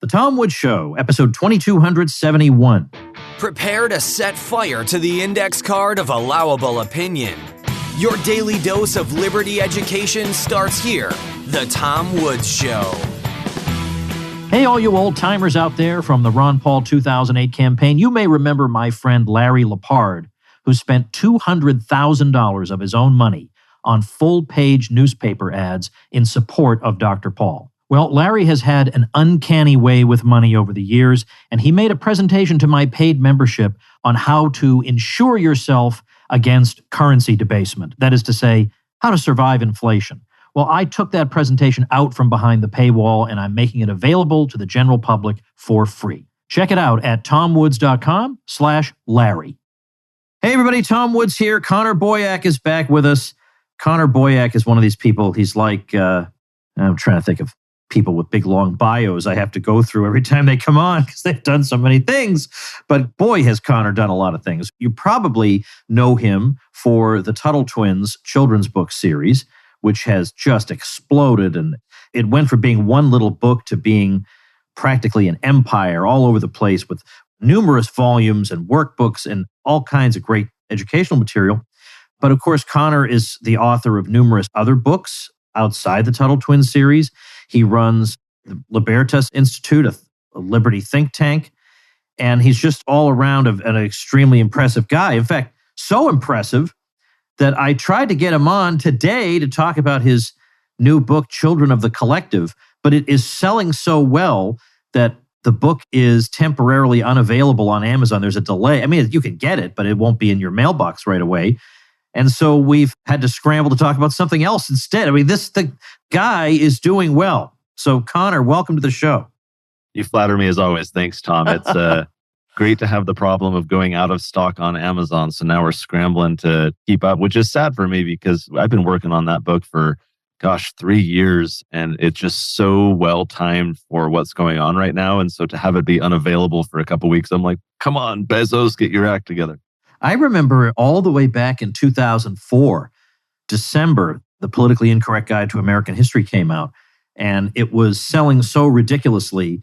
The Tom Woods Show, episode 2271. Prepare to set fire to the index card of allowable opinion. Your daily dose of liberty education starts here. The Tom Woods Show. Hey, all you old-timers out there from the Ron Paul 2008 campaign, you may remember my friend Larry Lepard, who spent $200,000 of his own money on full-page newspaper ads in support of Dr. Paul. Well, Larry has had an uncanny way with money over the years, and he made a presentation to my paid membership on how to insure yourself against currency debasement. That is to say, how to survive inflation. Well, I took that presentation out from behind the paywall, and I'm making it available to the general public for free. Check it out at tomwoods.com/Larry. Hey, everybody, Tom Woods here. Connor Boyack is back with us. Connor Boyack is one of these people. He's like, I'm trying to think of people with big, long bios I have to go through every time they come on because they've done so many things. But boy, has Connor done a lot of things. You probably know him for the Tuttle Twins children's book series, which has just exploded. And it went from being one little book to being practically an empire all over the place with numerous volumes and workbooks and all kinds of great educational material. But of course, Connor is the author of numerous other books outside the Tuttle Twins series. He runs the Libertas Institute, a liberty think tank, and he's just all around an extremely impressive guy. In fact, so impressive that I tried to get him on today to talk about his new book, Children of the Collective, but it is selling so well that the book is temporarily unavailable on Amazon. There's a delay. I mean, you can get it, but it won't be in your mailbox right away. And so we've had to scramble to talk about something else instead. I mean, the guy is doing well. So Connor, welcome to the show. You flatter me as always. Thanks, Tom. It's great to have the problem of going out of stock on Amazon. So now we're scrambling to keep up, which is sad for me because I've been working on that book for, 3 years. And it's just so well timed for what's going on right now. And so to have it be unavailable for a couple of weeks, I'm like, come on, Bezos, get your act together. I remember all the way back in 2004, December, the Politically Incorrect Guide to American History came out, and it was selling so ridiculously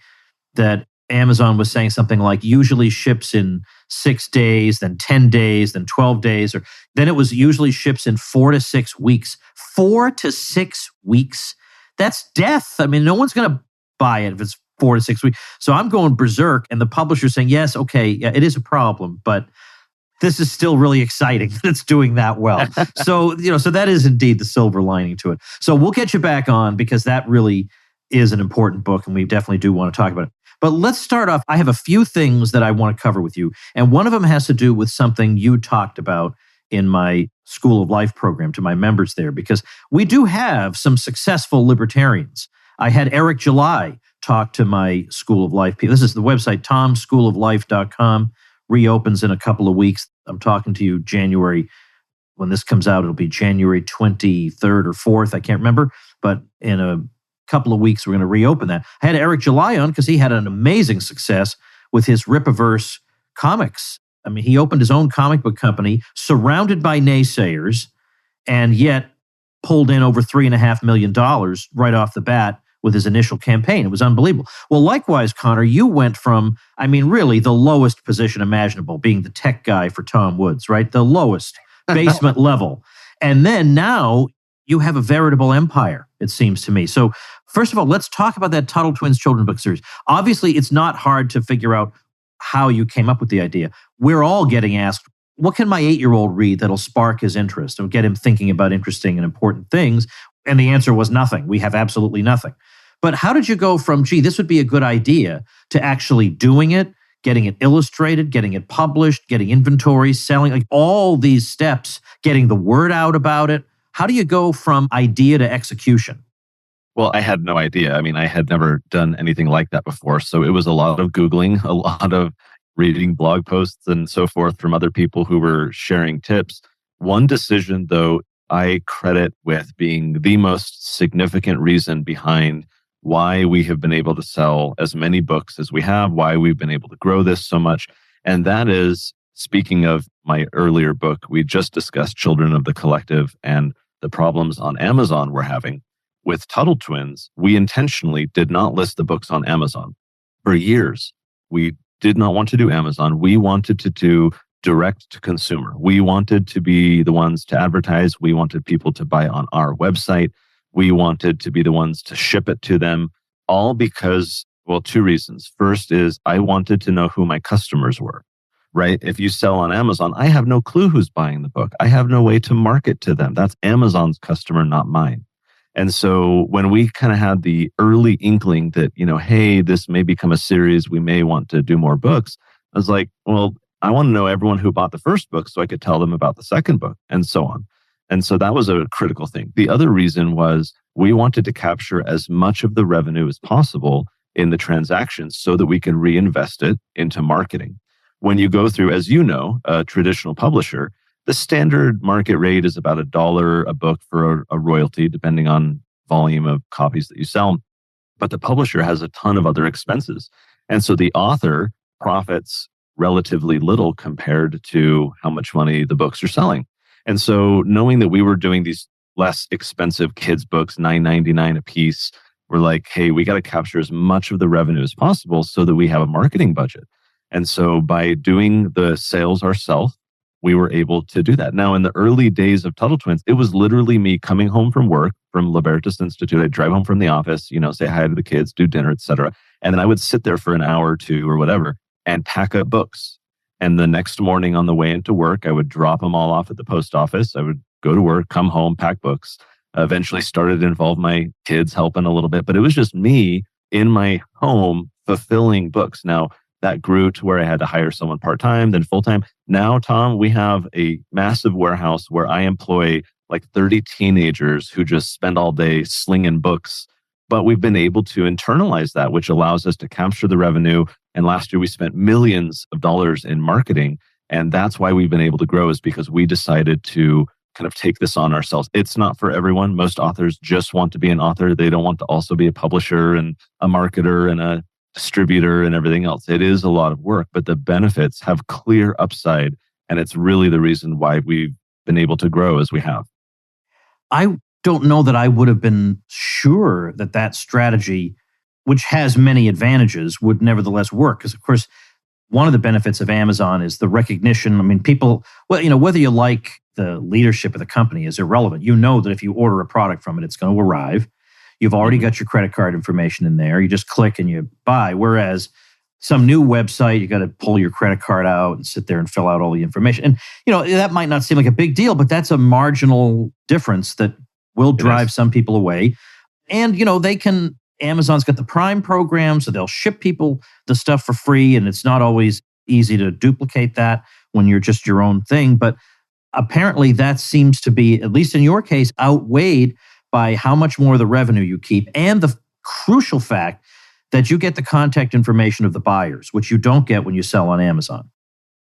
that Amazon was saying something like usually ships in 6 days, then 10 days, then 12 days, or then it was usually ships in 4 to 6 weeks. 4 to 6 weeks? That's death. I mean, no one's going to buy it if it's 4 to 6 weeks. So I'm going berserk, and the publisher's saying, yes, okay, yeah, it is a problem, but this is still really exciting that it's doing that well. So that is indeed the silver lining to it. So we'll get you back on because that really is an important book and we definitely do want to talk about it. But let's start off. I have a few things that I want to cover with you. And one of them has to do with something you talked about in my School of Life program to my members there, because we do have some successful libertarians. I had Eric July talk to my School of Life people. This is the website, tomschooloflife.com. Reopens in a couple of weeks. I'm talking to you January. When this comes out, it'll be January 23rd or 4th. I can't remember. But in a couple of weeks, we're going to reopen that. I had Eric July on because he had an amazing success with his Ripaverse comics. I mean, he opened his own comic book company, surrounded by naysayers, and yet pulled in over $3.5 million right off the bat with his initial campaign. It was unbelievable. Well, likewise, Connor, you went from, really the lowest position imaginable, being the tech guy for Tom Woods, right? The lowest basement level. And then now you have a veritable empire, it seems to me. So first of all, let's talk about that Tuttle Twins children's book series. Obviously, it's not hard to figure out how you came up with the idea. We're all getting asked, what can my 8-year-old read that'll spark his interest or get him thinking about interesting and important things? And the answer was nothing. We have absolutely nothing. But how did you go from, this would be a good idea, to actually doing it, getting it illustrated, getting it published, getting inventory, selling, like all these steps, getting the word out about it? How do you go from idea to execution? Well, I had no idea. I had never done anything like that before. So it was a lot of Googling, a lot of reading blog posts and so forth from other people who were sharing tips. One decision, though, I credit with being the most significant reason behind why we have been able to sell as many books as we have, why we've been able to grow this so much. And that is, speaking of my earlier book, we just discussed Children of the Collective and the problems on Amazon we're having. With Tuttle Twins, we intentionally did not list the books on Amazon. for years, we did not want to do Amazon. We wanted to do direct to consumer. We wanted to be the ones to advertise. We wanted people to buy on our website. We wanted to be the ones to ship it to them, all because, well, two reasons. First is I wanted to know who my customers were, right? If you sell on Amazon, I have no clue who's buying the book. I have no way to market to them. That's Amazon's customer, not mine. And so when we kind of had the early inkling that, hey, this may become a series, we may want to do more books, I was like, well, I want to know everyone who bought the first book so I could tell them about the second book and so on. And so that was a critical thing. The other reason was we wanted to capture as much of the revenue as possible in the transactions so that we can reinvest it into marketing. When you go through, as you know, a traditional publisher, the standard market rate is about $1 a book for a royalty, depending on volume of copies that you sell. But the publisher has a ton of other expenses. And so the author profits relatively little compared to how much money the books are selling. And so knowing that we were doing these less expensive kids' books, $9.99 a piece, we're like, hey, we got to capture as much of the revenue as possible so that we have a marketing budget. And so by doing the sales ourselves, we were able to do that. Now, in the early days of Tuttle Twins, it was literally me coming home from work from Libertas Institute. I'd drive home from the office, say hi to the kids, do dinner, etc. And then I would sit there for an hour or two or whatever and pack up books. And the next morning on the way into work, I would drop them all off at the post office. I would go to work, come home, pack books. Eventually started to involve my kids helping a little bit, but it was just me in my home fulfilling books. Now, that grew to where I had to hire someone part-time, then full-time. Now, Tom, we have a massive warehouse where I employ like 30 teenagers who just spend all day slinging books. But we've been able to internalize that, which allows us to capture the revenue. And last year, we spent millions of dollars in marketing. And that's why we've been able to grow, is because we decided to kind of take this on ourselves. It's not for everyone. Most authors just want to be an author. They don't want to also be a publisher and a marketer and a distributor and everything else. It is a lot of work, but the benefits have clear upside. And it's really the reason why we've been able to grow as we have. I don't know that I would have been sure that strategy, which has many advantages, would nevertheless work. Because, of course, one of the benefits of Amazon is the recognition. I mean, people, whether you like the leadership of the company is irrelevant. You know that if you order a product from it, it's going to arrive. You've already got your credit card information in there. You just click and you buy. Whereas some new website, you got to pull your credit card out and sit there and fill out all the information. And, that might not seem like a big deal, but that's a marginal difference that will drive some people away. And, Amazon's got the Prime program, so they'll ship people the stuff for free. And it's not always easy to duplicate that when you're just your own thing. But apparently that seems to be, at least in your case, outweighed by how much more of the revenue you keep, and the crucial fact that you get the contact information of the buyers, which you don't get when you sell on Amazon.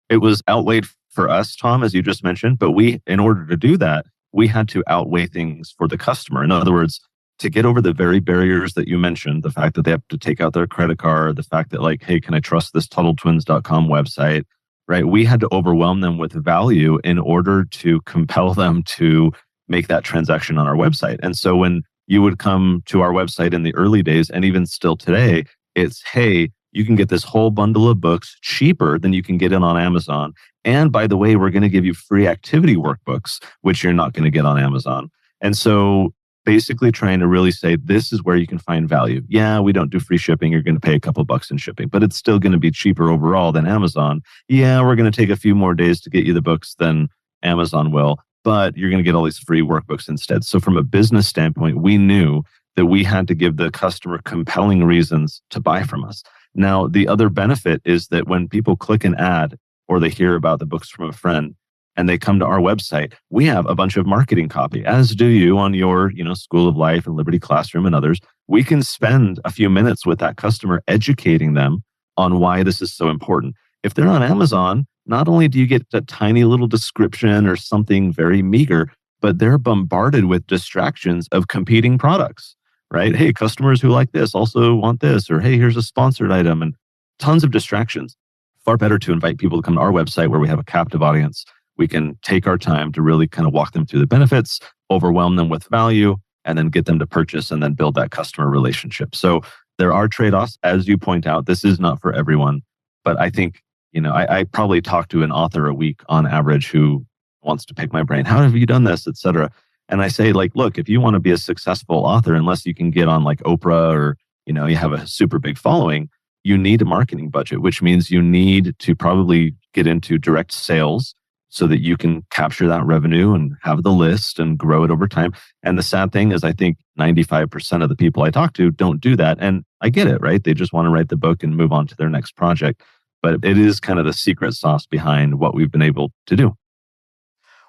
It was outweighed for us, Tom, as you just mentioned, but in order to do that, we had to outweigh things for the customer. In other words, to get over the very barriers that you mentioned, the fact that they have to take out their credit card, the fact that like, hey, can I trust this TuttleTwins.com website, right? We had to overwhelm them with value in order to compel them to make that transaction on our website. And so when you would come to our website in the early days, and even still today, it's, hey, you can get this whole bundle of books cheaper than you can get it on Amazon. And by the way, we're going to give you free activity workbooks, which you're not going to get on Amazon. And so basically trying to really say, this is where you can find value. Yeah, we don't do free shipping. You're going to pay a couple bucks in shipping, but it's still going to be cheaper overall than Amazon. Yeah, we're going to take a few more days to get you the books than Amazon will, but you're going to get all these free workbooks instead. So from a business standpoint, we knew that we had to give the customer compelling reasons to buy from us. Now, the other benefit is that when people click an ad or they hear about the books from a friend and they come to our website, we have a bunch of marketing copy, as do you on your, School of Life and Liberty Classroom and others. We can spend a few minutes with that customer educating them on why this is so important. If they're on Amazon, not only do you get a tiny little description or something very meager, but they're bombarded with distractions of competing products, right? Hey, customers who like this also want this, or hey, here's a sponsored item, and tons of distractions. Far better to invite people to come to our website where we have a captive audience. We can take our time to really kind of walk them through the benefits, overwhelm them with value, and then get them to purchase and then build that customer relationship. So There are trade-offs, as you point out. This is not for everyone, but I think, I probably talk to an author a week on average who wants to pick my brain. How have you done this, et cetera? And I say, like, look, if you want to be a successful author, unless you can get on like Oprah or, you have a super big following, you need a marketing budget, which means you need to probably get into direct sales so that you can capture that revenue and have the list and grow it over time. And the sad thing is, I think 95% of the people I talk to don't do that. And I get it, right? They just want to write the book and move on to their next project. But it is kind of the secret sauce behind what we've been able to do.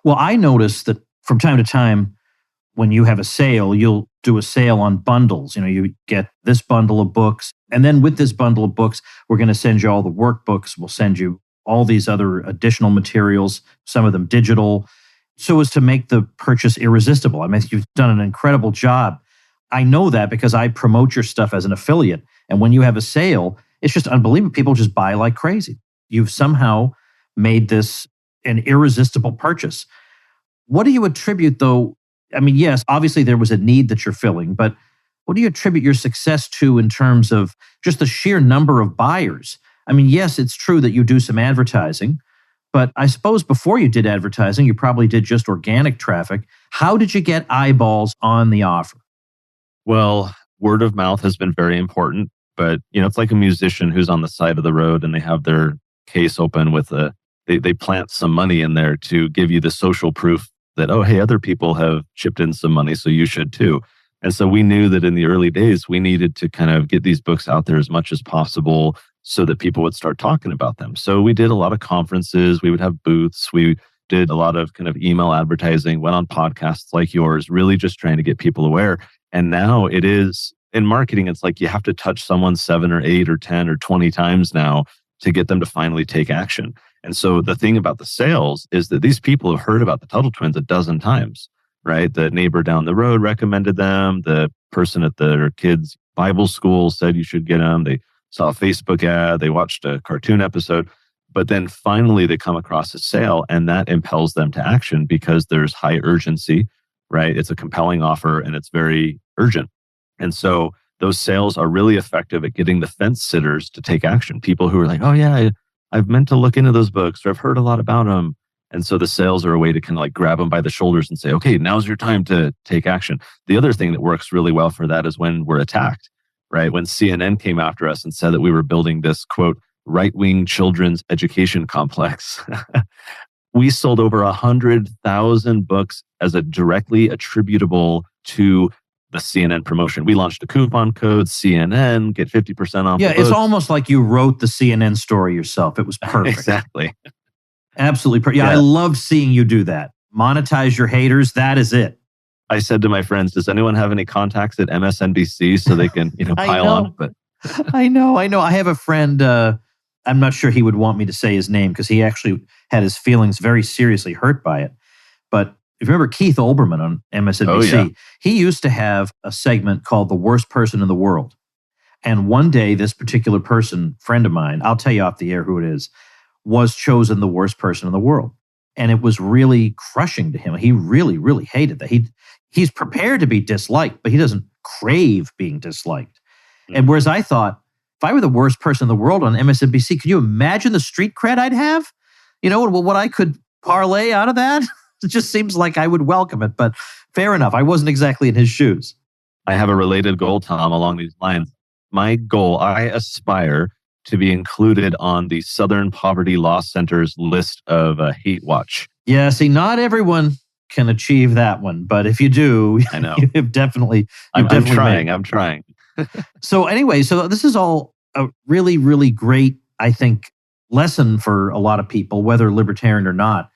Well, I noticed that from time to time, when you have a sale, you'll do a sale on bundles. You get this bundle of books, and then with this bundle of books, we're going to send you all the workbooks. We'll send you all these other additional materials, some of them digital, so as to make the purchase irresistible. I mean, you've done an incredible job. I know that because I promote your stuff as an affiliate. And when you have a sale, it's just unbelievable. People just buy like crazy. You've somehow made this an irresistible purchase. What do you attribute, though? I mean, yes, obviously there was a need that you're filling, but what do you attribute your success to in terms of just the sheer number of buyers? I mean, yes, it's true that you do some advertising, but I suppose before you did advertising, you probably did just organic traffic. How did you get eyeballs on the offer? Well, word of mouth has been very important, but it's like a musician who's on the side of the road and they have their case open with they plant some money in there to give you the social proof that, oh, hey, other people have chipped in some money, so you should too. And so we knew that in the early days, we needed to kind of get these books out there as much as possible so that people would start talking about them. So we did a lot of conferences. We would have booths. We did a lot of kind of email advertising, went on podcasts like yours, really just trying to get people aware. And now it is, in marketing, it's like you have to touch someone 7 or 8 or 10 or 20 times now to get them to finally take action. And so the thing about the sales is that these people have heard about the Tuttle Twins a dozen times, right? The neighbor down the road recommended them. The person at their kids' Bible school said you should get them. They saw a Facebook ad. They watched a cartoon episode. But then finally they come across a sale and that impels them to action because there's high urgency, right? It's a compelling offer and it's very urgent. And so those sales are really effective at getting the fence sitters to take action. People who are like, oh yeah, I've meant to look into those books or I've heard a lot about them. And so the sales are a way to kind of like grab them by the shoulders and say, okay, now's your time to take action. The other thing that works really well for that is when we're attacked, right? When CNN came after us and said that we were building this, quote, right-wing children's education complex. We sold over 100,000 books as a directly attributable to the CNN promotion. We launched a coupon code, CNN, get 50% off. Yeah, it's almost like you wrote the CNN story yourself. It was perfect. Exactly. Absolutely perfect. Yeah, I loved seeing you do that. Monetize your haters. That is it. I said to my friends, does anyone have any contacts at MSNBC so they can, pile on? But I know. I have a friend, I'm not sure he would want me to say his name because he actually had his feelings very seriously hurt by it. But if you remember Keith Olbermann on MSNBC, he used to have a segment called The Worst Person in the World. And one day, this particular person, friend of mine, I'll tell you off the air who it is, was chosen the worst person in the world. And it was really crushing to him. He really, really hated that. He's prepared to be disliked, but he doesn't crave being disliked. Mm-hmm. And whereas I thought, if I were the worst person in the world on MSNBC, could you imagine the street cred I'd have? What I could parlay out of that? It just seems like I would welcome it, but fair enough. I wasn't exactly in his shoes. I have a related goal, Tom, along these lines. My goal, I aspire to be included on the Southern Poverty Law Center's list of hate watch. Yeah, see, not everyone can achieve that one, but if you do, I know. you've definitely I'm trying. So anyway, so this is all a really, really great, I think, lesson for a lot of people, whether libertarian or not,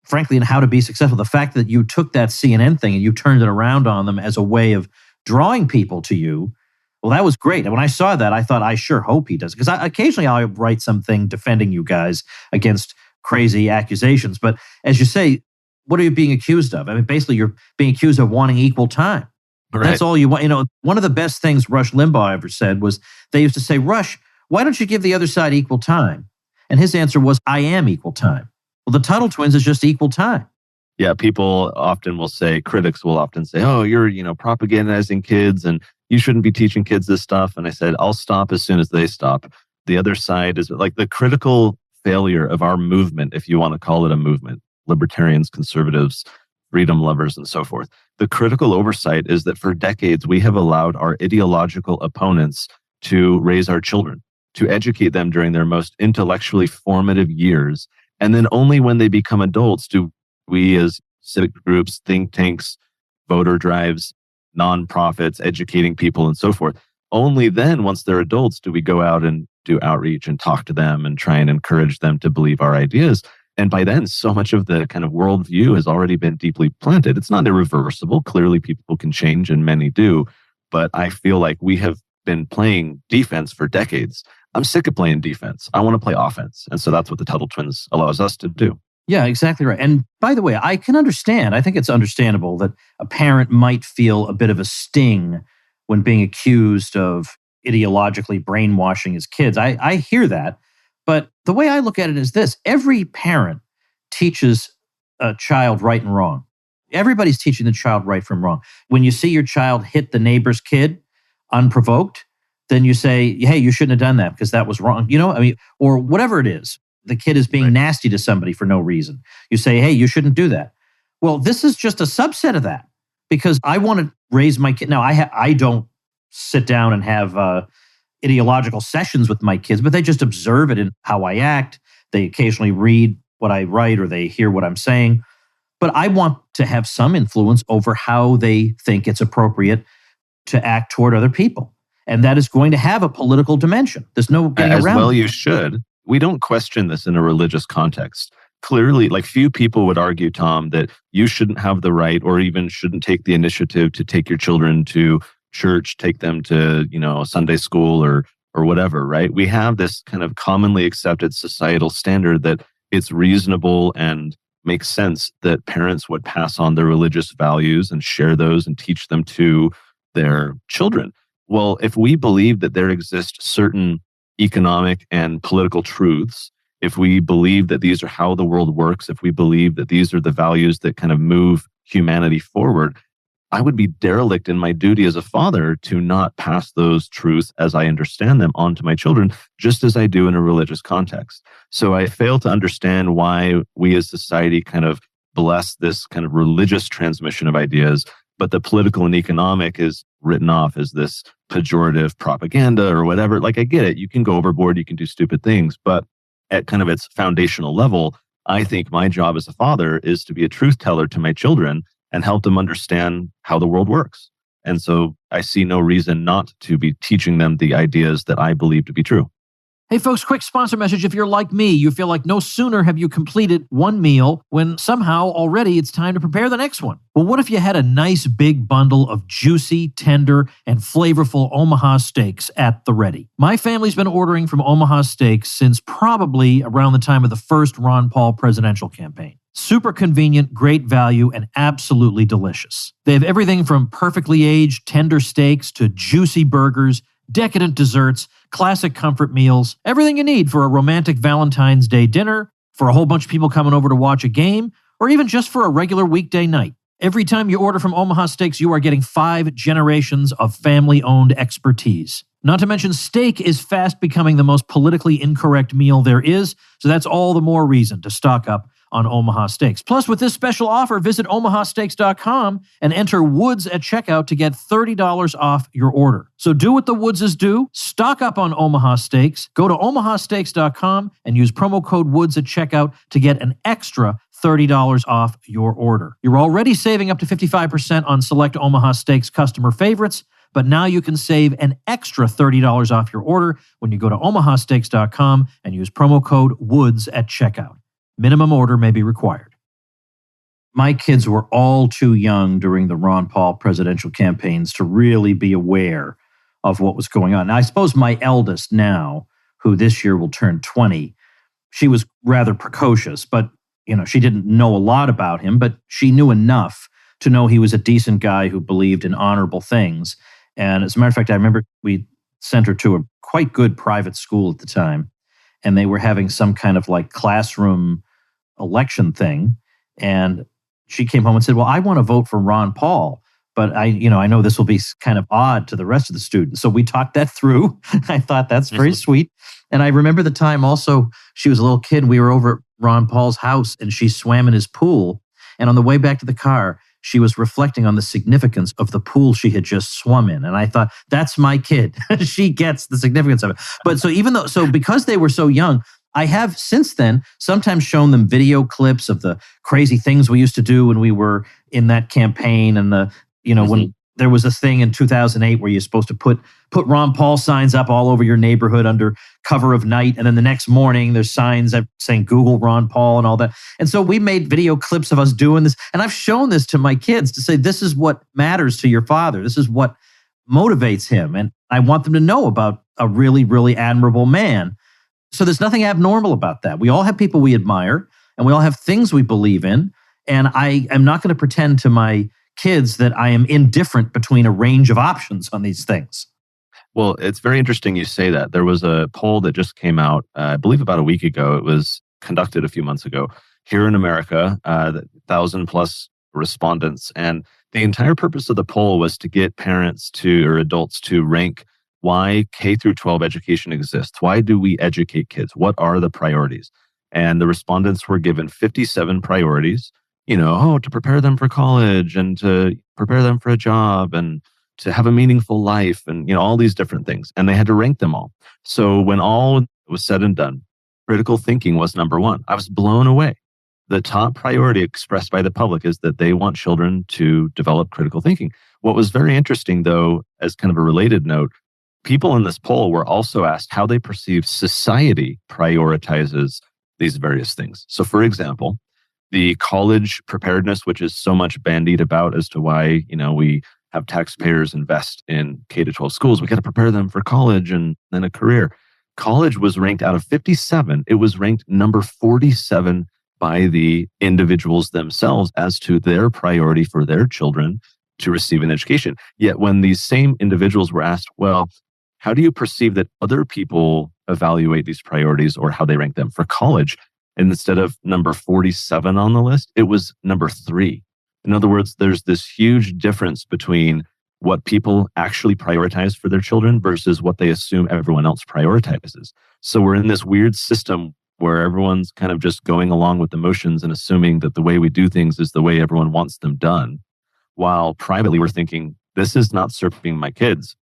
frankly, in how to be successful. The fact that you took that CNN thing and you turned it around on them as a way of drawing people to you, well, that was great. And when I saw that, I thought, I sure hope he does. Because occasionally I'll write something defending you guys against crazy accusations. But as you say, what are you being accused of? I mean, basically, you're being accused of wanting equal time. Right. That's all you want. One of the best things Rush Limbaugh ever said was they used to say, Rush, why don't you give the other side equal time? And his answer was, I am equal time. Well, the Tuttle Twins is just equal time. Yeah, people often will say, critics will often say, oh, you're, propagandizing kids and you shouldn't be teaching kids this stuff. And I said, I'll stop as soon as they stop. The other side is like the critical failure of our movement, if you want to call it a movement, libertarians, conservatives, freedom lovers, and so forth. The critical oversight is that for decades, we have allowed our ideological opponents to raise our children, to educate them during their most intellectually formative years. And then only when they become adults do we as civic groups, think tanks, voter drives, nonprofits, educating people and so forth. Only then, once they're adults, do we go out and do outreach and talk to them and try and encourage them to believe our ideas. And by then, so much of the kind of worldview has already been deeply planted. It's not irreversible. Clearly, people can change and many do. But I feel like we have been playing defense for decades. I'm sick of playing defense. I want to play offense. And so that's what the Tuttle Twins allows us to do. Yeah, exactly right. And by the way, I can understand, I think it's understandable that a parent might feel a bit of a sting when being accused of ideologically brainwashing his kids. I hear that. But the way I look at it is this: every parent teaches a child right and wrong. Everybody's teaching the child right from wrong. When you see your child hit the neighbor's kid unprovoked, then you say, hey, you shouldn't have done that because that was wrong. Or whatever it is. The kid is being nasty to somebody for no reason. You say, hey, you shouldn't do that. Well, this is just a subset of that because I want to raise my kid. Now, I don't sit down and have ideological sessions with my kids, but they just observe it in how I act. They occasionally read what I write or they hear what I'm saying. But I want to have some influence over how they think it's appropriate to act toward other people. And that is going to have a political dimension. There's no getting around it. As well you should. We don't question this in a religious context. Clearly, like few people would argue, Tom, that you shouldn't have the right or even shouldn't take the initiative to take your children to church, take them to, Sunday school or whatever, right? We have this kind of commonly accepted societal standard that it's reasonable and makes sense that parents would pass on their religious values and share those and teach them to their children. Well, if we believe that there exist certain economic and political truths, if we believe that these are how the world works, if we believe that these are the values that kind of move humanity forward, I would be derelict in my duty as a father to not pass those truths as I understand them onto my children, just as I do in a religious context. So I fail to understand why we as society kind of bless this kind of religious transmission of ideas, but the political and economic is written off as this pejorative propaganda or whatever. Like, I get it. You can go overboard. You can do stupid things. But at kind of its foundational level, I think my job as a father is to be a truth teller to my children and help them understand how the world works. And so I see no reason not to be teaching them the ideas that I believe to be true. Hey folks, quick sponsor message. If you're like me, you feel like no sooner have you completed one meal when somehow already it's time to prepare the next one. Well, what if you had a nice big bundle of juicy, tender, and flavorful Omaha steaks at the ready? My family's been ordering from Omaha Steaks since probably around the time of the first Ron Paul presidential campaign. Super convenient, great value, and absolutely delicious. They have everything from perfectly aged, tender steaks to juicy burgers, decadent desserts, classic comfort meals, everything you need for a romantic Valentine's Day dinner, for a whole bunch of people coming over to watch a game, or even just for a regular weekday night. Every time you order from Omaha Steaks, you are getting 5 generations of family-owned expertise. Not to mention, steak is fast becoming the most politically incorrect meal there is, so that's all the more reason to stock up on Omaha Steaks. Plus, with this special offer, visit omahasteaks.com and enter Woods at checkout to get $30 off your order. So do what the Woodses do. Stock up on Omaha Steaks. Go to omahasteaks.com and use promo code Woods at checkout to get an extra $30 off your order. You're already saving up to 55% on select Omaha Steaks customer favorites, but now you can save an extra $30 off your order when you go to omahasteaks.com and use promo code Woods at checkout. Minimum order may be required. My kids were all too young during the Ron Paul presidential campaigns to really be aware of what was going on. Now, I suppose my eldest now, who this year will turn 20, she was rather precocious, but she didn't know a lot about him, but she knew enough to know he was a decent guy who believed in honorable things. And as a matter of fact, I remember we sent her to a quite good private school at the time, and they were having some kind of like classroom election thing. And she came home and said, well, I want to vote for Ron Paul, but I know this will be kind of odd to the rest of the students. So we talked that through. I thought that's very sweet. And I remember the time also, she was a little kid. We were over at Ron Paul's house and she swam in his pool. And on the way back to the car, she was reflecting on the significance of the pool she had just swum in. And I thought, that's my kid. She gets the significance of it. But because they were so young, I have since then sometimes shown them video clips of the crazy things we used to do when we were in that campaign. And when there was this thing in 2008 where you're supposed to put Ron Paul signs up all over your neighborhood under cover of night. And then the next morning there's signs saying Google Ron Paul and all that. And so we made video clips of us doing this. And I've shown this to my kids to say, this is what matters to your father. This is what motivates him. And I want them to know about a really, really admirable man. So there's nothing abnormal about that. We all have people we admire and we all have things we believe in. And I am not going to pretend to my kids that I am indifferent between a range of options on these things. Well, it's very interesting you say that. There was a poll that just came out, I believe about a week ago. It was conducted a few months ago here in America, 1,000 plus respondents. And the entire purpose of the poll was to get parents or adults to rank why K through 12 education exists. Why do we educate kids? What are the priorities? And the respondents were given 57 priorities, to prepare them for college and to prepare them for a job and to have a meaningful life and, all these different things. And they had to rank them all. So when all was said and done, critical thinking was number one. I was blown away. The top priority expressed by the public is that they want children to develop critical thinking. What was very interesting, though, as kind of a related note, people in this poll were also asked how they perceive society prioritizes these various things. So, for example, the college preparedness, which is so much bandied about as to why, we have taxpayers invest in K-12 schools. We got to prepare them for college and then a career. College was ranked out of 57. It was ranked number 47 by the individuals themselves as to their priority for their children to receive an education. Yet when these same individuals were asked, well, how do you perceive that other people evaluate these priorities or how they rank them for college? And instead of number 47 on the list, it was number 3. In other words, there's this huge difference between what people actually prioritize for their children versus what they assume everyone else prioritizes. So we're in this weird system where everyone's kind of just going along with the motions and assuming that the way we do things is the way everyone wants them done. While privately we're thinking, this is not serving my kids.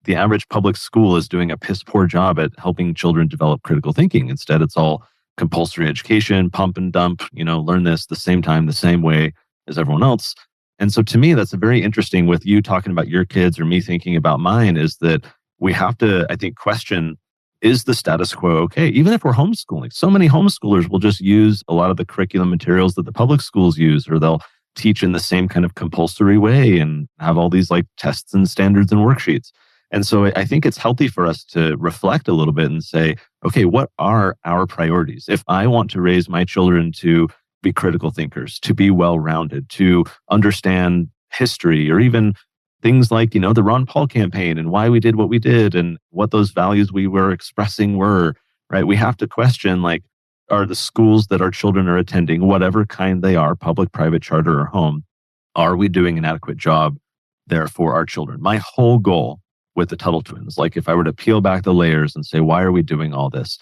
The average public school is doing a piss poor job at helping children develop critical thinking. Instead, it's all compulsory education, pump and dump, learn this the same time, the same way as everyone else. And so to me, that's a very interesting with you talking about your kids or me thinking about mine is that we have to, I think, question, is the status quo okay? Even if we're homeschooling, so many homeschoolers will just use a lot of the curriculum materials that the public schools use, or they'll teach in the same kind of compulsory way and have all these like tests and standards and worksheets. And so I think it's healthy for us to reflect a little bit and say, okay, what are our priorities? If I want to raise my children to be critical thinkers, to be well-rounded, to understand history, or even things like, the Ron Paul campaign and why we did what we did and what those values we were expressing were, right? We have to question, are the schools that our children are attending, whatever kind they are, public, private, charter, or home, are we doing an adequate job there for our children? My whole goal with the Tuttle Twins, if I were to peel back the layers and say, why are we doing all this?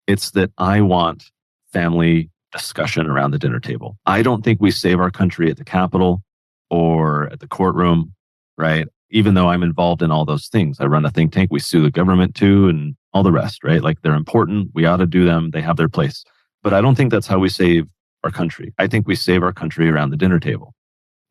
It's that I want family discussion around the dinner table. I don't think we save our country at the Capitol or at the courtroom, right? Even though I'm involved in all those things. I run a think tank, we sue the government too, and all the rest, right? They're important. We ought to do them. They have their place. But I don't think that's how we save our country. I think we save our country around the dinner table.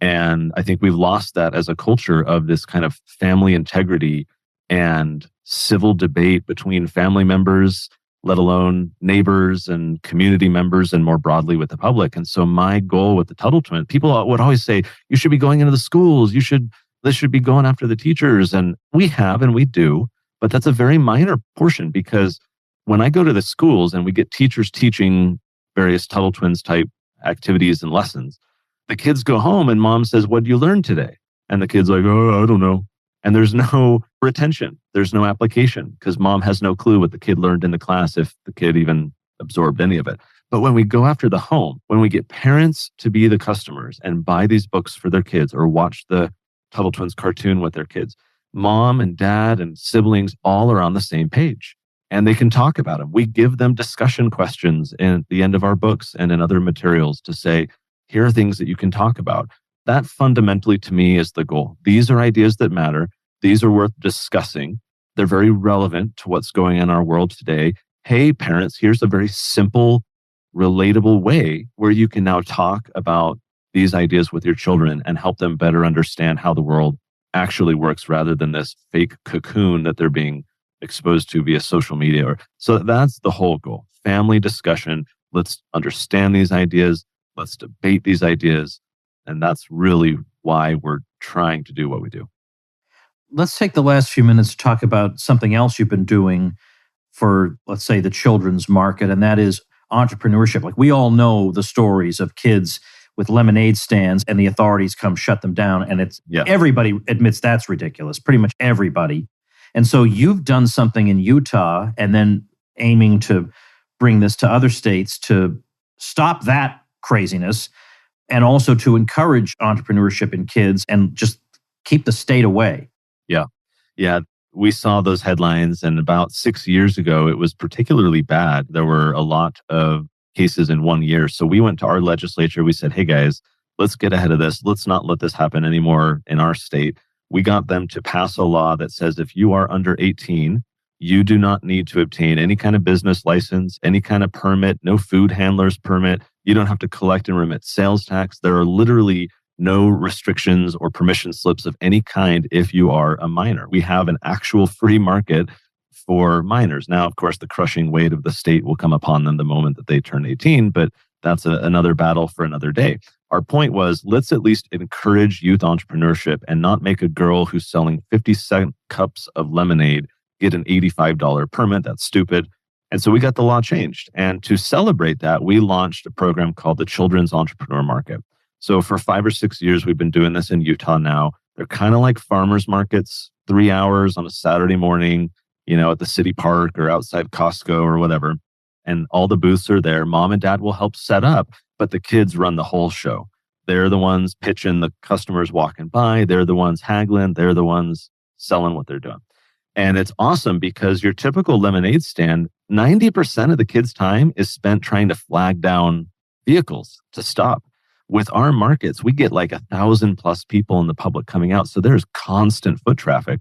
And I think we've lost that as a culture of this kind of family integrity and civil debate between family members, let alone neighbors and community members and more broadly with the public. And so my goal with the Tuttle Twins, people would always say, you should be going into the schools. This should be going after the teachers. And we have, and we do, but that's a very minor portion because when I go to the schools and we get teachers teaching various Tuttle Twins type activities and lessons, the kids go home and mom says, what did you learn today? And the kid's like, oh, I don't know. And there's no retention. There's no application because mom has no clue what the kid learned in the class if the kid even absorbed any of it. But when we go after the home, when we get parents to be the customers and buy these books for their kids or watch the Tuttle Twins cartoon with their kids. Mom and dad and siblings all are on the same page and they can talk about them. We give them discussion questions at the end of our books and in other materials to say, here are things that you can talk about. That fundamentally to me is the goal. These are ideas that matter. These are worth discussing. They're very relevant to what's going on in our world today. Hey, parents, here's a very simple, relatable way where you can now talk about these ideas with your children and help them better understand how the world actually works rather than this fake cocoon that they're being exposed to via social media. So that's the whole goal. Family discussion. Let's understand these ideas. Let's debate these ideas. And that's really why we're trying to do what we do. Let's take the last few minutes to talk about something else you've been doing for, let's say, the children's market, and that is entrepreneurship. Like, we all know the stories of kids with lemonade stands and the authorities come shut them down. And everybody admits that's ridiculous, pretty much everybody. And so you've done something in Utah and then aiming to bring this to other states to stop that craziness and also to encourage entrepreneurship in kids and just keep the state away. Yeah. We saw those headlines, and about 6 years ago, it was particularly bad. There were a lot of cases in 1 year. So we went to our legislature. We said, hey guys, let's get ahead of this. Let's not let this happen anymore in our state. We got them to pass a law that says if you are under 18, you do not need to obtain any kind of business license, any kind of permit, no food handler's permit. You don't have to collect and remit sales tax. There are literally no restrictions or permission slips of any kind if you are a minor. We have an actual free market for minors. Now, of course, the crushing weight of the state will come upon them the moment that they turn 18, but that's another battle for another day. Our point was, let's at least encourage youth entrepreneurship and not make a girl who's selling 50-cent cups of lemonade get an $85 permit. That's stupid. And so we got the law changed. And to celebrate that, we launched a program called the Children's Entrepreneur Market. So for 5 or 6 years, we've been doing this in Utah now. They're kind of like farmers markets, 3 hours on a Saturday morning, at the city park or outside Costco or whatever. And all the booths are there. Mom and dad will help set up, but the kids run the whole show. They're the ones pitching the customers walking by. They're the ones haggling. They're the ones selling what they're doing. And it's awesome because your typical lemonade stand, 90% of the kids' time is spent trying to flag down vehicles to stop. With our markets, we get like 1,000+ people in the public coming out. So there's constant foot traffic.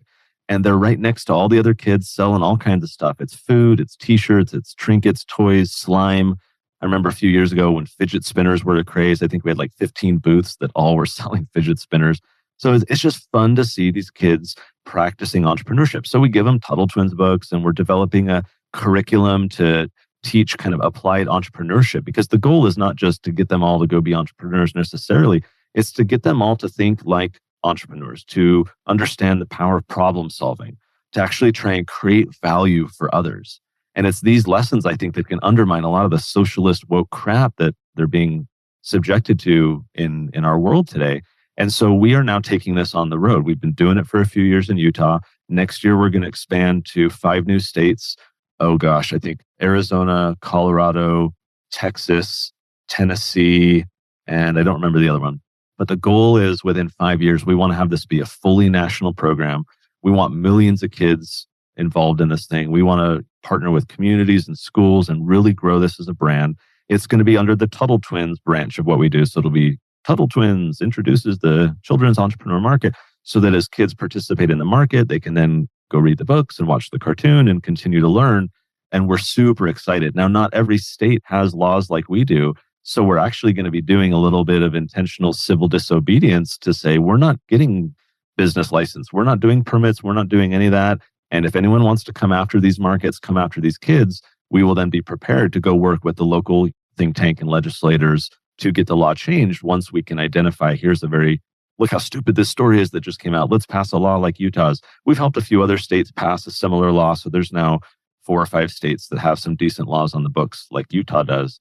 And they're right next to all the other kids selling all kinds of stuff. It's food, it's t-shirts, it's trinkets, toys, slime. I remember a few years ago when fidget spinners were a craze. I think we had like 15 booths that all were selling fidget spinners. So it's just fun to see these kids practicing entrepreneurship. So we give them Tuttle Twins books, and we're developing a curriculum to teach kind of applied entrepreneurship, because the goal is not just to get them all to go be entrepreneurs necessarily. It's to get them all to think like entrepreneurs, to understand the power of problem solving, to actually try and create value for others. And it's these lessons, I think, that can undermine a lot of the socialist woke crap that they're being subjected to in our world today. And so we are now taking this on the road. We've been doing it for a few years in Utah. Next year, we're going to expand to 5 new states. Oh gosh, I think Arizona, Colorado, Texas, Tennessee, and I don't remember the other one. But the goal is within 5 years, we want to have this be a fully national program. We want millions of kids involved in this thing. We want to partner with communities and schools and really grow this as a brand. It's going to be under the Tuttle Twins branch of what we do. So it'll be Tuttle Twins introduces the children's entrepreneur market, so that as kids participate in the market, they can then go read the books and watch the cartoon and continue to learn. And we're super excited. Now, not every state has laws like we do. So we're actually going to be doing a little bit of intentional civil disobedience to say, we're not getting business license. We're not doing permits. We're not doing any of that. And if anyone wants to come after these markets, come after these kids, we will then be prepared to go work with the local think tank and legislators to get the law changed once we can identify, look how stupid this story is that just came out. Let's pass a law like Utah's. We've helped a few other states pass a similar law. So there's now 4 or 5 states that have some decent laws on the books like Utah does.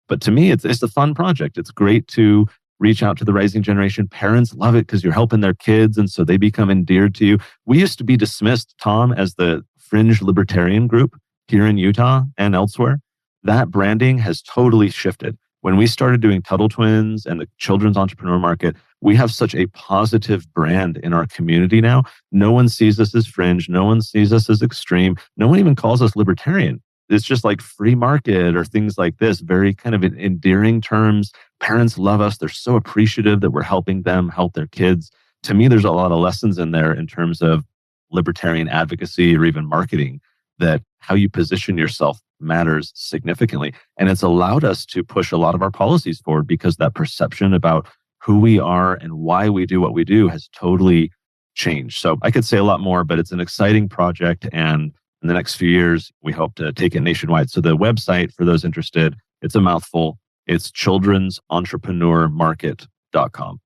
But to me, it's a fun project. It's great to reach out to the rising generation. Parents love it because you're helping their kids, and so they become endeared to you. We used to be dismissed, Tom, as the fringe libertarian group here in Utah and elsewhere. That branding has totally shifted. When we started doing Tuttle Twins and the Children's Entrepreneur Market, we have such a positive brand in our community now. No one sees us as fringe. No one sees us as extreme. No one even calls us libertarian. It's just like free market or things like this, very kind of endearing terms. Parents love us. They're so appreciative that we're helping them help their kids. To me, there's a lot of lessons in there in terms of libertarian advocacy or even marketing, that how you position yourself matters significantly. And it's allowed us to push a lot of our policies forward because that perception about who we are and why we do what we do has totally changed. So I could say a lot more, but it's an exciting project. And in the next few years, we hope to take it nationwide. So the website, for those interested, it's a mouthful. It's children'sentrepreneursmarket.com.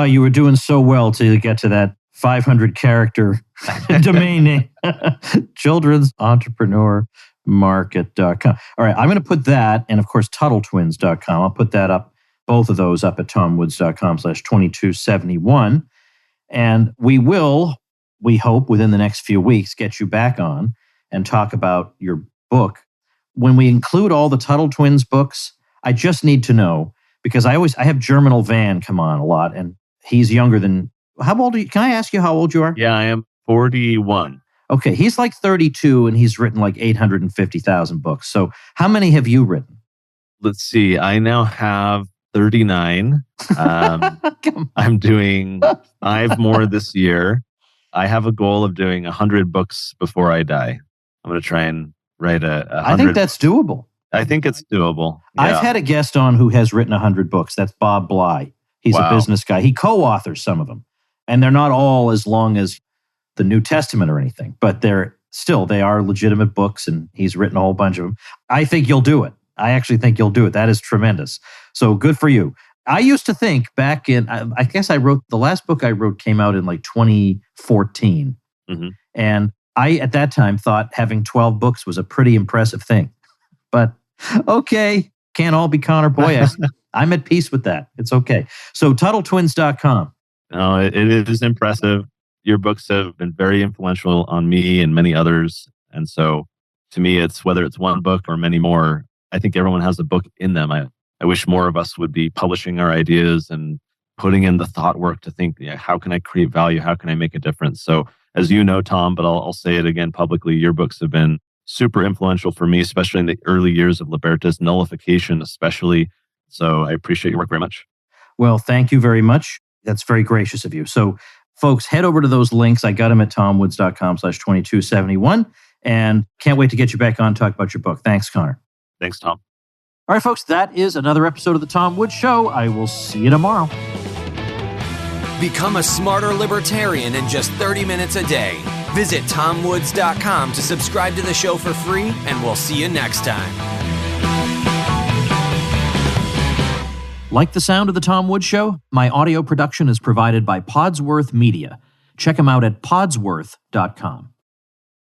You were doing so well till you get to that 500 character domain name. Children'sentrepreneursmarket.com. All right, I'm going to put that, and of course, TuttleTwins.com. I'll put that up, both of those up at tomwoods.com/2271. And we will, we hope, within the next few weeks, get you back on and talk about your book. When we include all the Tuttle Twins books, I just need to know, because I have Germinal Van come on a lot, and he's younger than, how old are you? Can I ask you how old you are? Yeah, I am 41. Okay, he's like 32, and he's written like 850,000 books. So how many have you written? Let's see. I now have 39. I'm doing 5 more this year. I have a goal of doing 100 books before I die. I'm going to try and write 100. I think that's doable. I think it's doable. Yeah. I've had a guest on who has written 100 books. That's Bob Bly. He's a business guy. He co-authors some of them. And they're not all as long as the New Testament or anything, but they are legitimate books, and he's written a whole bunch of them. I think you'll do it. I actually think you'll do it. That is tremendous. So good for you. I used to think back in, I guess the last book I wrote came out in like 2014. Mm-hmm. And I, at that time, thought having 12 books was a pretty impressive thing. But okay, can't all be Connor Boyack. I'm at peace with that. It's okay. So TuttleTwins.com. No, it is impressive. Your books have been very influential on me and many others. And so to me, it's whether it's one book or many more, I think everyone has a book in them. I wish more of us would be publishing our ideas and putting in the thought work to think, how can I create value? How can I make a difference? So as you know, Tom, but I'll say it again publicly, your books have been super influential for me, especially in the early years of Libertas, nullification especially. So I appreciate your work very much. Well, thank you very much. That's very gracious of you. So folks, head over to those links. I got them at tomwoods.com/2271, and can't wait to get you back on and talk about your book. Thanks, Connor. Thanks, Tom. All right, folks, that is another episode of The Tom Woods Show. I will see you tomorrow. Become a smarter libertarian in just 30 minutes a day. Visit tomwoods.com to subscribe to the show for free, and we'll see you next time. Like the sound of The Tom Woods Show? My audio production is provided by Podsworth Media. Check them out at podsworth.com.